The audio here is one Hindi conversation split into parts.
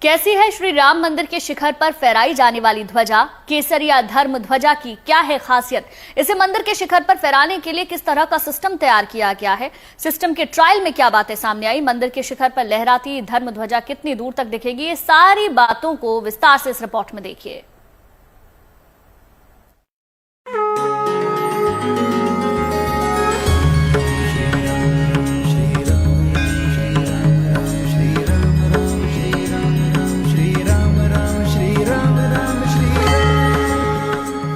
कैसी है श्री राम मंदिर के शिखर पर फहराई जाने वाली ध्वजा? केसरिया धर्म ध्वजा की क्या है खासियत? इसे मंदिर के शिखर पर फहराने के लिए किस तरह का सिस्टम तैयार किया गया है? सिस्टम के ट्रायल में क्या बातें सामने आई? मंदिर के शिखर पर लहराती धर्म ध्वजा कितनी दूर तक दिखेगी? ये सारी बातों को विस्तार से इस रिपोर्ट में देखिए।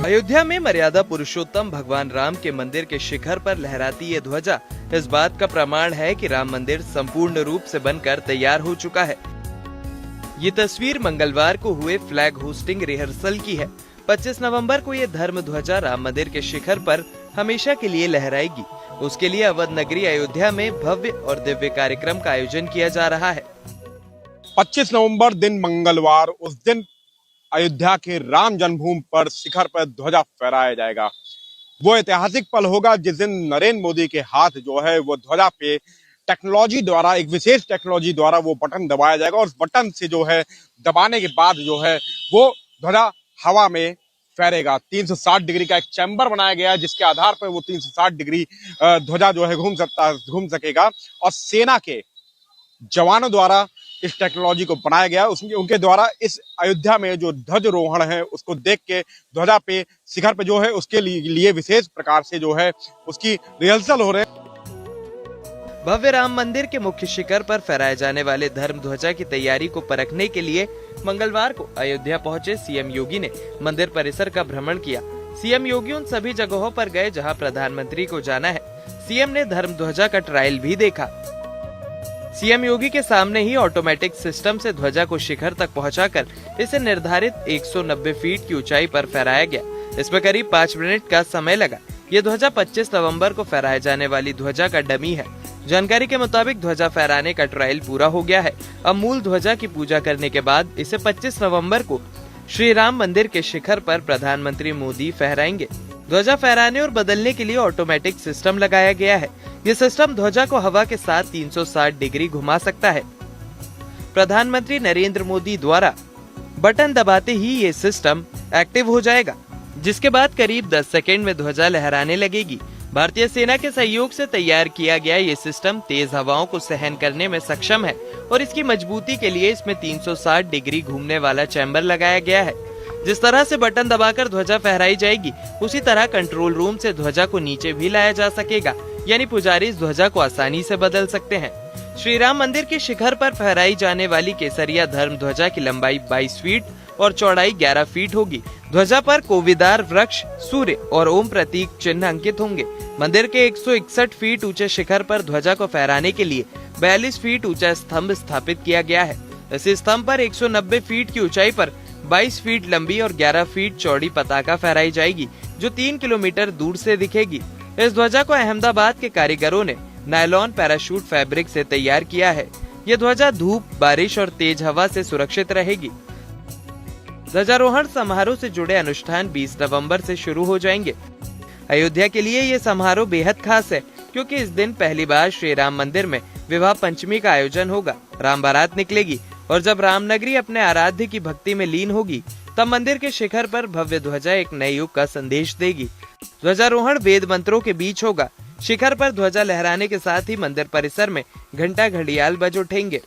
अयोध्या में मर्यादा पुरुषोत्तम भगवान राम के मंदिर के शिखर पर लहराती ये ध्वजा इस बात का प्रमाण है कि राम मंदिर संपूर्ण रूप से बनकर तैयार हो चुका है। ये तस्वीर मंगलवार को हुए फ्लैग होस्टिंग रिहर्सल की है। 25 नवंबर को ये धर्म ध्वजा राम मंदिर के शिखर पर हमेशा के लिए लहराएगी। उसके लिए अवध नगरी अयोध्या में भव्य और दिव्य कार्यक्रम का आयोजन किया जा रहा है। 25 नवंबर दिन मंगलवार, उस दिन अयोध्या के राम जन्मभूमि पर शिखर पर ध्वजा फहराया जाएगा। वो ऐतिहासिक पल होगा जिस दिन नरेंद्र मोदी के हाथ जो है वो ध्वजा पे टेक्नोलॉजी द्वारा, एक विशेष टेक्नोलॉजी द्वारा वो बटन दबाया जाएगा और उस बटन से जो है दबाने के बाद जो है वो ध्वजा हवा में फहरेगा। 360 डिग्री का एक चैम्बर बनाया गया है जिसके आधार पर वो 360 डिग्री ध्वजा जो है घूम सकेगा और सेना के जवानों द्वारा इस टेक्नोलॉजी को बनाया गया। उनके द्वारा इस अयोध्या में जो ध्वजारोहण है उसको देख के ध्वजा पे शिखर पे जो है उसके लिए विशेष प्रकार से जो है उसकी रिहर्सल हो रहे हैं। भव्य राम मंदिर के मुख्य शिखर पर फहराए जाने वाले धर्म ध्वजा की तैयारी को परखने के लिए मंगलवार को अयोध्या पहुंचे सीएम योगी ने मंदिर परिसर का भ्रमण किया। सीएम योगी उन सभी जगहों पर गए जहां प्रधानमंत्री को जाना है। सीएम ने धर्म ध्वजा का ट्रायल भी देखा। सीएम योगी के सामने ही ऑटोमेटिक सिस्टम से ध्वजा को शिखर तक पहुंचाकर इसे निर्धारित 190 फीट की ऊंचाई पर फहराया गया। इसमें करीब 5 मिनट का समय लगा। ये ध्वजा 25 नवंबर को फहराए जाने वाली ध्वजा का डमी है। जानकारी के मुताबिक ध्वजा फहराने का ट्रायल पूरा हो गया है। अब मूल ध्वजा की पूजा करने के बाद इसे 25 नवंबर को श्री राम मंदिर के शिखर पर प्रधानमंत्री मोदी फहराएंगे। ध्वजा फहराने और बदलने के लिए ऑटोमेटिक सिस्टम लगाया गया है। ये सिस्टम ध्वजा को हवा के साथ 360 डिग्री घुमा सकता है। प्रधानमंत्री नरेंद्र मोदी द्वारा बटन दबाते ही ये सिस्टम एक्टिव हो जाएगा, जिसके बाद करीब 10 सेकंड में ध्वजा लहराने लगेगी। भारतीय सेना के सहयोग से तैयार किया गया ये सिस्टम तेज हवाओं को सहन करने में सक्षम है और इसकी मजबूती के लिए इसमें 360 डिग्री घूमने वाला चैम्बर लगाया गया है। जिस तरह से बटन दबाकर ध्वजा फहराई जाएगी, उसी तरह कंट्रोल रूम से ध्वजा को नीचे भी लाया जा सकेगा, यानी पुजारी इस ध्वजा को आसानी से बदल सकते हैं। श्री राम मंदिर के शिखर पर फहराई जाने वाली केसरिया धर्म ध्वजा की लंबाई 22 फीट और चौड़ाई 11 फीट होगी। ध्वजा पर कोविदार वृक्ष, सूर्य और ओम प्रतीक चिन्ह अंकित होंगे। मंदिर के 161 फीट ऊंचे शिखर पर ध्वजा को फहराने के लिए 42 फीट ऊंचा स्तंभ स्थापित किया गया है। इस स्तंभ पर 190 फीट की ऊंचाई पर 22 फीट लंबी और 11 फीट चौड़ी पताका फहराई जाएगी, जो 3 किलोमीटर दूर से दिखेगी। इस ध्वजा को अहमदाबाद के कारीगरों ने नायलॉन पैराशूट फैब्रिक से तैयार किया है। ये ध्वजा धूप, बारिश और तेज हवा से सुरक्षित रहेगी। ध्वजारोहण समारोह से जुड़े अनुष्ठान 20 नवंबर से शुरू हो जाएंगे। अयोध्या के लिए ये समारोह बेहद खास है, क्योंकि इस दिन पहली बार श्री राम मंदिर में विवाह पंचमी का आयोजन होगा। राम बारात निकलेगी और जब रामनगरी अपने आराध्य की भक्ति में लीन होगी, तब मंदिर के शिखर पर भव्य ध्वजा एक नए युग का संदेश देगी। ध्वजारोहण वेद मंत्रों के बीच होगा। शिखर पर ध्वजा लहराने के साथ ही मंदिर परिसर में घंटा घड़ियाल बज उठेंगे।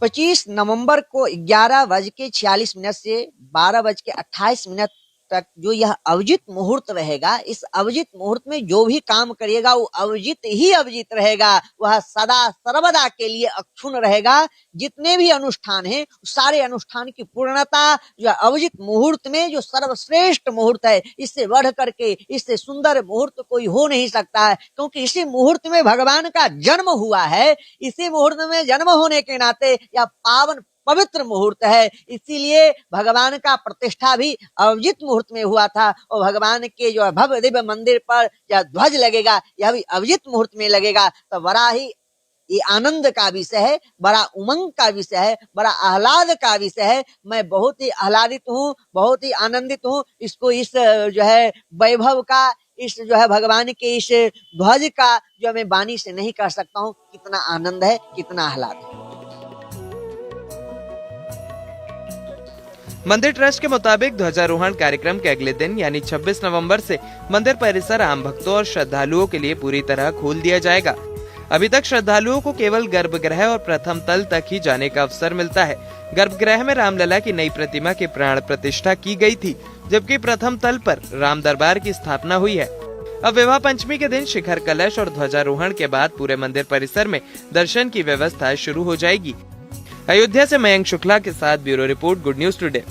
25 नवंबर को 11:46 से 12:28 तक जो यह अविजित मुहूर्त रहेगा, इस अविजित मुहूर्त में जो भी काम करिएगा वो अविजित ही अविजित रहेगा। वह सदा सर्वदा के लिए अक्षुण रहेगा। जितने भी अनुष्ठान हैं, सारे अनुष्ठान की पूर्णता जो अविजित मुहूर्त में जो सर्वश्रेष्ठ मुहूर्त है, इससे बढ़ करके, इससे सुंदर मुहूर्त कोई हो नहीं सकता है, क्योंकि इसी मुहूर्त में भगवान का जन्म हुआ है। इसी मुहूर्त में जन्म होने के नाते यह पावन पवित्र मुहूर्त है। इसीलिए भगवान का प्रतिष्ठा भी अविजित मुहूर्त में हुआ था और भगवान के जो भव्य दिव्य मंदिर पर यह ध्वज लगेगा, यह भी अविजित मुहूर्त में लगेगा। तो बड़ा ही ये आनंद का विषय है, बड़ा उमंग का विषय है, बड़ा आह्लाद का विषय है। मैं बहुत ही आह्लादित हूँ, बहुत ही आनंदित हूँ। इसको इस जो है वैभव का, इस जो है भगवान के इस ध्वज का जो मैं वाणी से नहीं कर सकता हूँ, कितना आनंद है, कितना आह्लाद है। मंदिर ट्रस्ट के मुताबिक ध्वजारोहण कार्यक्रम के अगले दिन यानी 26 नवंबर से मंदिर परिसर आम भक्तों और श्रद्धालुओं के लिए पूरी तरह खोल दिया जाएगा। अभी तक श्रद्धालुओं को केवल गर्भगृह और प्रथम तल तक ही जाने का अवसर मिलता है। गर्भगृह में रामलला की नई प्रतिमा की प्राण प्रतिष्ठा की गई थी, जबकि प्रथम तल पर राम दरबार की स्थापना हुई है। अब विवाह पंचमी के दिन शिखर कलश और ध्वजारोहण के बाद पूरे मंदिर परिसर में दर्शन की व्यवस्था शुरू हो जाएगी। अयोध्या से मयंक शुक्ला के साथ bureau report, good news today.